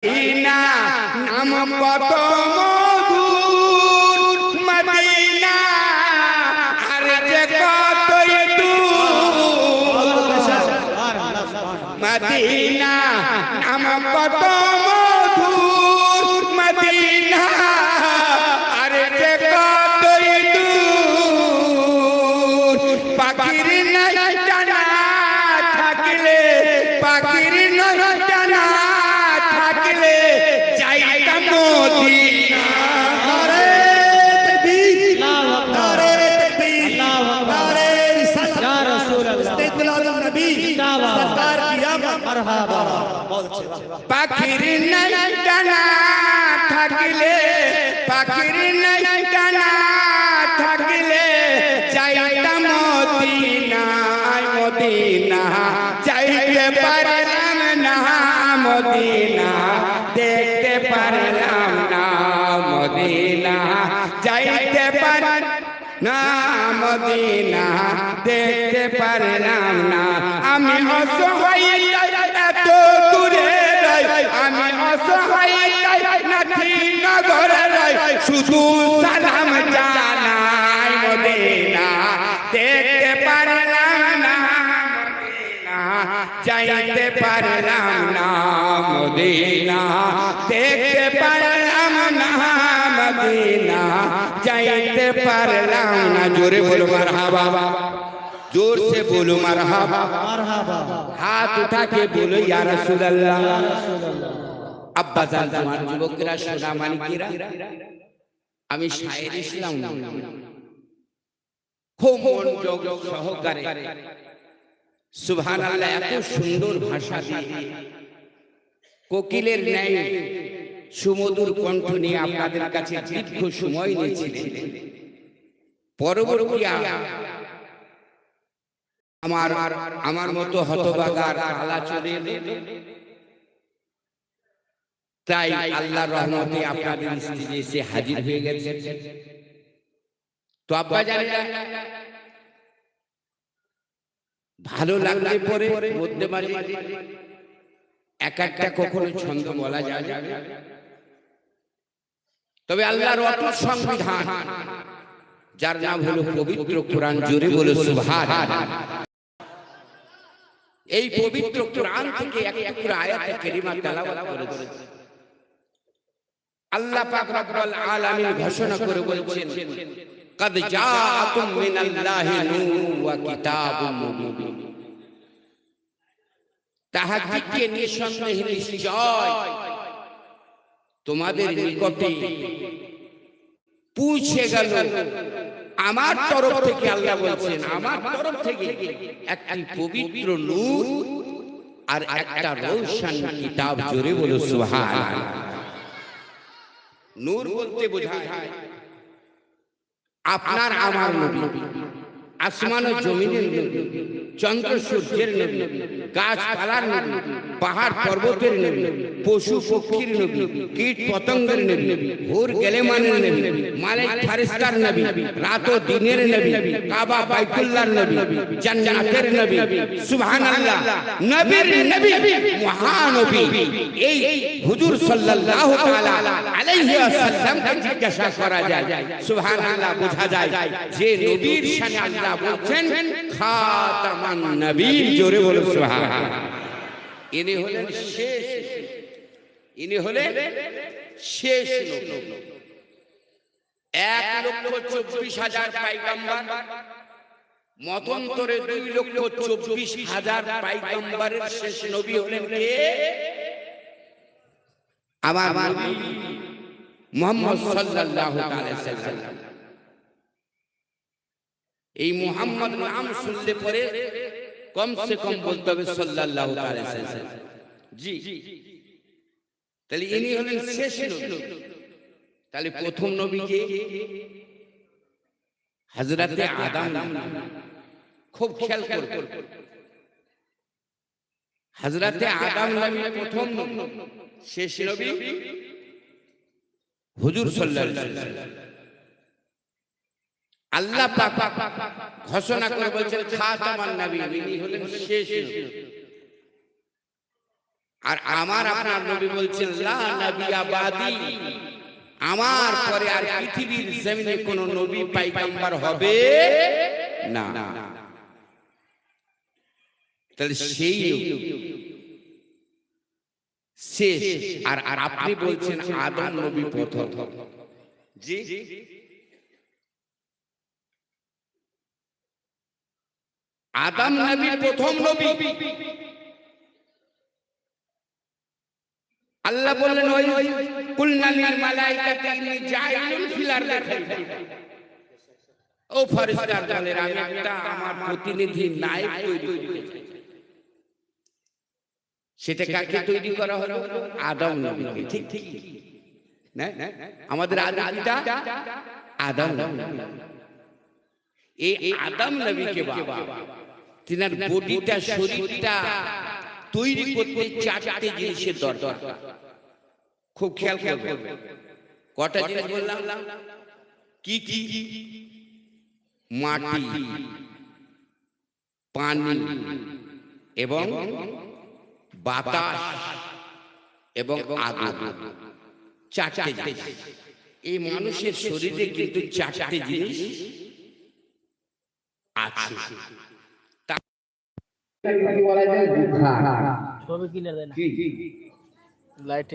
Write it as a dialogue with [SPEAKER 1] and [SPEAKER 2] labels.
[SPEAKER 1] Medina নাম কত মধুর, মদিনা আর যে কতই দূর। মদিনা নাম কত মধুর, মদিনা আর যে কতই দূর। পাখির নাই টানা থাকলে, পাখির নাই টানা থাকলে যাইতাম মদিনা। নারে তাকবীর, নারে তাকবীর, নারে রিসালাত, ইয়া রাসূলুল্লাহ, ইস্তিদলাল নবী সরকার কি আমত, মারহাবা। পাখির নাই টানা থাকলে, পাখির নাই টানা থাকলে যাইতাম মদিনা। মদিনা যাইতে পারলাম না, মদিনা দেখতে পারলাম না, মদিনা যাইতে পারলাম না, মদিনা দেখতে পারলাম না। আমি অসহায় এত দূরে রই, আমি অসহায় নাথি নগরে রই, শুধু সালাম জানাই। মদিনা দেখতে পারলাম না, যাইতে পারলাম না, মদিনা দেখতে পারলাম না, মদিনা যাইতে পারলাম না। জোরে বলো মারহাবা, जोर से बोलो मरहबा, हाथ उठा के बोलो या रसूलल्लाह। अब्बा जान जवान যুবকেরা সোনা মানিকেরা, আমি শায়ের ইসলাম খুব মনোযোগ সহকারে সুবহানাল্লাহ এত সুন্দর ভাষা দিয়ে কোকিলের ন্যায় সুমধুর কণ্ঠ নিয়ে আপনাদের কাছে দীর্ঘ সময় নিয়েছিলেন। পরবর্তী আমার মতো হতভাগার আলা চলে, তাই আল্লাহর রহমতে আপনাদের স্টেজে এসে হাজির হয়ে গেছে। তো আব্বা জানেন ভালো লাগলে পরে মধ্যে মাঝে এক একটা কখনো ছন্দ বলা যায়, তবে আল্লাহর অটুট সংবিধান যার নাম হলো পবিত্র কোরআন। জোরে বলে সুবহানাল্লাহ। এই পবিত্র কোরআন থেকে একটা করে আয়াত কারিমা তেলাওয়াত করেছে। আল্লাহ পাক রব্বুল আলামিন ঘোষণা করে বলেছেন, قد جاءكم من الله نور وكتاب مبين। তাহাকে নিঃসন্দেহে নিশ্চয় তোমাদের নিকটে পৌঁছে গেল আমার তরফ থেকে। আল্লাহ বলছেন আমার তরফ থেকে একটি পবিত্র নূর আর একটা রৌশন কিতাব। জোরে বলো সুবহানাল্লাহ। নূর বলতে বোঝায় আপনার আমার নবী, আসমান ও জমিনের নবী, চন্দ্র সূর্যের নবী, গাছপালার নবী, পাহাড় পর্বতের নবী, পশু পক্ষীর নবী, কীট পতঙ্গের নবী, হুর গেলেমানের নবী, মালাইক ফারিস্তার নবী, রাত ও দিনের নবী, কাবা বাইতুল্লাহর নবী, জান্নাতের নবী। সুবহানাল্লাহ। নবীর নবী মহানবী এই হুজুর সাল্লাল্লাহু তাআলা আলাইহি ওয়াসাল্লামকে জিজ্ঞাসা করা যায়, সুবহানাল্লাহ, বোঝা যায় যে নবীর শানে আল্লাহ বলছেন খাতামান নবীন। জোরে বলো সুবহানাল্লাহ। ইনি হলেন শেষ, ইনি হলেন শেষ নবী। 1,24,000 পয়গম্বর, মতান্তরে 2,24,000 পয়গম্বরের শেষ নবী হলেন কে? আমার নবী মুহাম্মদ সাল্লাল্লাহু আলাইহি ওয়াসাল্লাম। এই মুহাম্মদ নাম শুনলে পরে কম সে কম বলতে হবে সাল্লাল্লাহু আলাইহি ওয়াসাল্লাম। জি, তাহলে ইনি হলেন শেষ নবী। তাহলে প্রথম নবী কে? হযরতে আদম। খুব খেয়াল করুন, হযরতে আদম নবী প্রথম নবী, শেষ নবী হুজুর সাল্লাল্লাহু আলাইহি ওয়াসাল্লাম। আল্লাহ পাক ঘোষণা করে বলেছেন খাতামান নবী, ইনি হলেন শেষ নবী। আর আমার আপনার নবী বলছেন লা নবিয়া বাদি, আমার পরে আর পৃথিবীর জমিনে কোনো নবী পয়গম্বর হবে না। তাহলে সেই শেষ। আর আপনি বলছেন আদম নবী প্রথম। জি, আদম নবী প্রথম নবী। আল্লাহ বললেন ওই কুলনা লিল মালাইকাতি ইন্নী জাইলুন ফিল আরদি খলিফা। ও ফেরেশতার দলের আমি একটা আমার প্রতিনিধি নায়েব তৈরি করতে চাই। সেটা কাকে তৈরি করা হলো? আদম নবীকে। ঠিক ঠিক না? আমাদের আদি পিতা আদম নবী। এই আদম নবীকে বাবা তিনার বডিটা শরীরটা তৈরি করতে চারটে জিনিসের দরকার। খুব খেয়াল করবেন। কটা জিনিস বললাম? কি কি? মাটি, পানি এবং বাতাস এবং আগুন। চারটে জিনিস। এই মানুষের শরীরে কিন্তু চারটে জিনিস আছে।
[SPEAKER 2] ছবি কিনে দেন লাইটিং